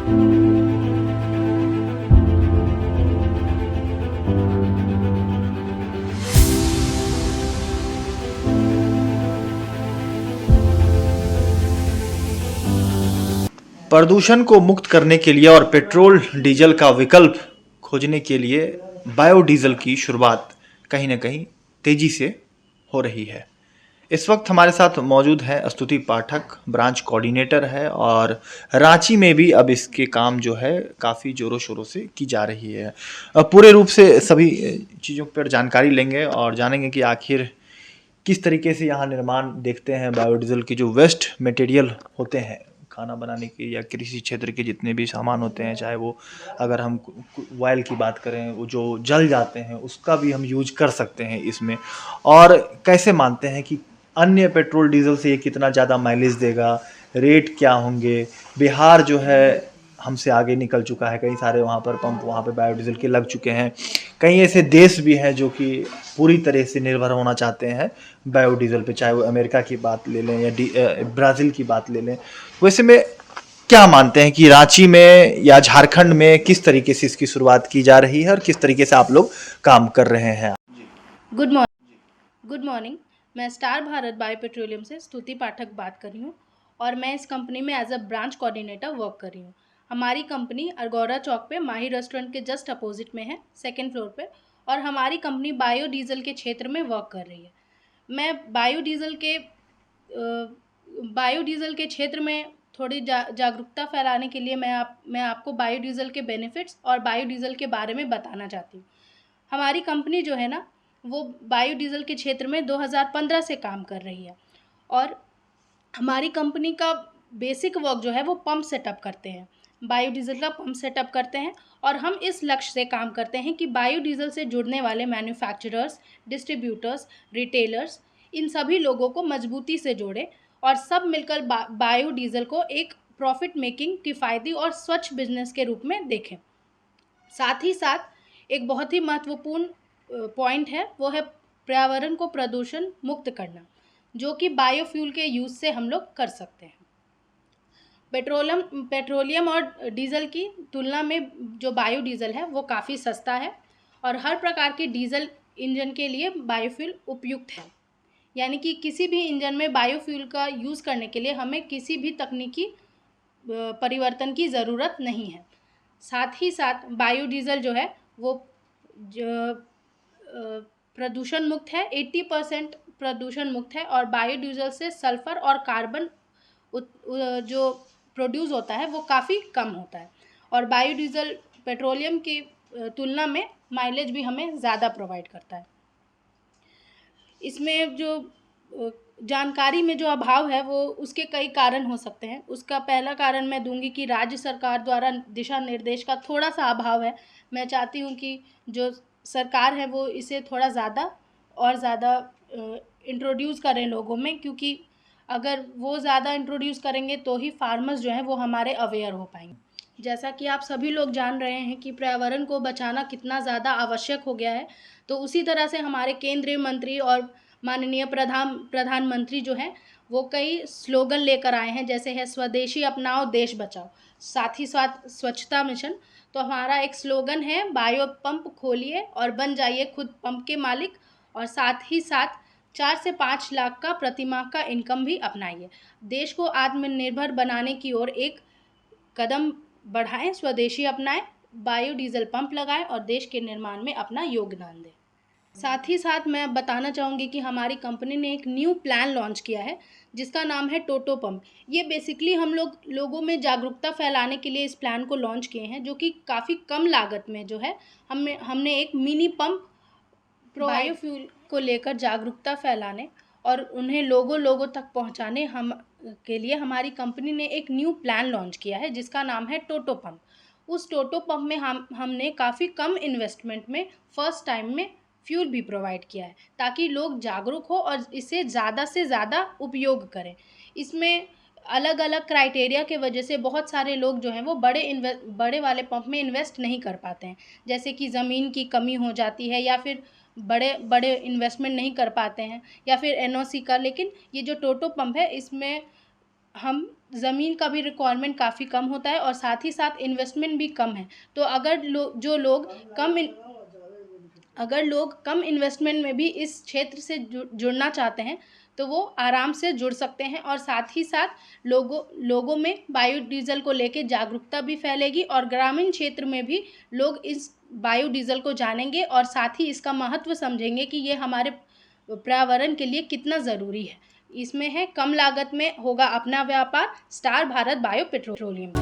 प्रदूषण को मुक्त करने के लिए और पेट्रोल डीजल का विकल्प खोजने के लिए बायोडीजल की शुरुआत कहीं ना कहीं तेजी से हो रही है। इस वक्त हमारे साथ मौजूद है स्तुति पाठक, ब्रांच कोऑर्डिनेटर है और रांची में भी अब इसके काम जो है काफ़ी ज़ोरों शोरों से की जा रही है। पूरे रूप से सभी चीज़ों पर जानकारी लेंगे और जानेंगे कि आखिर किस तरीके से यहाँ निर्माण देखते हैं बायोडीजल के जो वेस्ट मटेरियल होते हैं खाना बनाने के या कृषि क्षेत्र के जितने भी सामान होते हैं, चाहे वो अगर हम ऑयल की बात करें वो जो जल जाते हैं उसका भी हम यूज कर सकते हैं इसमें। और कैसे मानते हैं कि अन्य पेट्रोल डीजल से ये कितना ज़्यादा माइलेज देगा, रेट क्या होंगे। बिहार जो है हमसे आगे निकल चुका है, कई सारे वहाँ पर पंप वहाँ पे बायोडीजल के लग चुके हैं। कई ऐसे देश भी हैं जो कि पूरी तरह से निर्भर होना चाहते हैं बायोडीजल पे, चाहे वो अमेरिका की बात ले लें या ब्राज़ील की बात ले लें। वैसे में क्या मानते हैं कि रांची में या झारखंड में किस तरीके से इसकी शुरुआत की जा रही है और किस तरीके से आप लोग काम कर रहे हैं? Good morning. मैं स्टार भारत बायो पेट्रोलियम से स्तुति पाठक बात कर रही हूँ और मैं इस कंपनी में as a branch coordinator work कर रही हूँ। हमारी कंपनी अरगोड़ा चौक पे माही रेस्टोरेंट के जस्ट अपोजिट में है, सेकेंड फ्लोर पे, और हमारी कंपनी बायोडीज़ल के क्षेत्र में वर्क कर रही है। मैं बायोडीज़ल के क्षेत्र में थोड़ी जागरूकता फैलाने के लिए मैं आपको बायोडीज़ल के बेनिफिट्स और बायोडीज़ल के बारे में बताना चाहती हूँ। हमारी कंपनी जो है ना, वो बायोडीज़ल के क्षेत्र में 2015 से काम कर रही है और हमारी कंपनी का बेसिक वर्क जो है वो पंप सेटअप करते हैं, बायोडीज़ल का पंप सेटअप करते हैं। और हम इस लक्ष्य से काम करते हैं कि बायोडीज़ल से जुड़ने वाले मैन्युफैक्चरर्स, डिस्ट्रीब्यूटर्स, रिटेलर्स, इन सभी लोगों को मजबूती से जोड़े और सब मिलकर बायोडीज़ल को एक प्रॉफिट मेकिंग, किफ़ायती और स्वच्छ बिजनेस के रूप में देखें। साथ ही साथ एक बहुत ही महत्वपूर्ण पॉइंट है, वो है पर्यावरण को प्रदूषण मुक्त करना, जो कि बायोफ्यूल के यूज़ से हम लोग कर सकते हैं। पेट्रोलियम और डीजल की तुलना में जो बायोडीज़ल है वो काफ़ी सस्ता है और हर प्रकार के डीजल इंजन के लिए बायोफ्यूल उपयुक्त है। यानी कि किसी भी इंजन में बायोफ्यूल का यूज़ करने के लिए हमें किसी भी तकनीकी परिवर्तन की ज़रूरत नहीं है। साथ ही साथ बायोडीज़ल जो है वो प्रदूषण मुक्त है, 80% प्रदूषण मुक्त है और बायोडीज़ल से सल्फ़र और कार्बन जो प्रोड्यूस होता है वो काफ़ी कम होता है और बायोडीज़ल पेट्रोलियम की तुलना में माइलेज भी हमें ज़्यादा प्रोवाइड करता है। इसमें जो जानकारी में जो अभाव है वो उसके कई कारण हो सकते हैं। उसका पहला कारण मैं दूंगी कि राज्य सरकार द्वारा दिशा निर्देश का थोड़ा सा अभाव है। मैं चाहती हूँ कि जो सरकार है वो इसे थोड़ा ज़्यादा इंट्रोड्यूस करें लोगों में, क्योंकि अगर वो ज़्यादा इंट्रोड्यूस करेंगे तो ही फार्मर्स जो हैं वो हमारे अवेयर हो पाएंगे। जैसा कि आप सभी लोग जान रहे हैं कि पर्यावरण को बचाना कितना ज़्यादा आवश्यक हो गया है, तो उसी तरह से हमारे केंद्रीय मंत्री और माननीय प्रधानमंत्री जो हैं वो कई स्लोगन लेकर आए हैं, जैसे है स्वदेशी अपनाओ देश बचाओ, साथ ही साथ स्वच्छता मिशन। तो हमारा एक स्लोगन है, बायो पंप खोलिए और बन जाइए खुद पंप के मालिक, और साथ ही साथ 4 से 5 लाख का प्रतिमाह का इनकम भी अपनाइए। देश को आत्मनिर्भर बनाने की ओर एक कदम बढ़ाएं, स्वदेशी अपनाएं, बायोडीज़ल पंप लगाएं और देश के निर्माण में अपना योगदान दें। साथ ही साथ मैं बताना चाहूँगी कि हमारी कंपनी ने एक न्यू प्लान लॉन्च किया है जिसका नाम है टोटो पंप। ये बेसिकली हम लोगों में जागरूकता फैलाने के लिए इस प्लान को लॉन्च किए हैं, जो कि काफ़ी कम लागत में जो है हमने एक मिनी पंप बायोफ्यूल को लेकर जागरूकता फैलाने और उन्हें लोगों तक पहुंचाने के लिए हमारी कंपनी ने एक न्यू प्लान लॉन्च किया है जिसका नाम है टोटो पंप। उस टोटो पंप में हमने काफ़ी कम इन्वेस्टमेंट में फर्स्ट टाइम में फ्यूल भी प्रोवाइड किया है, ताकि लोग जागरूक हो और इसे ज़्यादा से ज़्यादा उपयोग करें। इसमें अलग अलग क्राइटेरिया के वजह से बहुत सारे लोग जो हैं वो बड़े वाले पंप में इन्वेस्ट नहीं कर पाते हैं, जैसे कि ज़मीन की कमी हो जाती है या फिर बड़े इन्वेस्टमेंट नहीं कर पाते हैं या फिर एनओसी का। लेकिन ये जो टोटो पंप है इसमें हम ज़मीन का भी रिक्वायरमेंट काफ़ी कम होता है और साथ ही साथ इन्वेस्टमेंट भी कम है। तो अगर लोग कम इन्वेस्टमेंट में भी इस क्षेत्र से जुड़ना चाहते हैं तो वो आराम से जुड़ सकते हैं और साथ ही साथ लोगों में बायोडीज़ल को लेके जागरूकता भी फैलेगी और ग्रामीण क्षेत्र में भी लोग इस बायोडीज़ल को जानेंगे और साथ ही इसका महत्व समझेंगे कि ये हमारे पर्यावरण के लिए कितना ज़रूरी है। इसमें है कम लागत में होगा अपना व्यापार, स्टार भारत बायो पेट्रोलियम।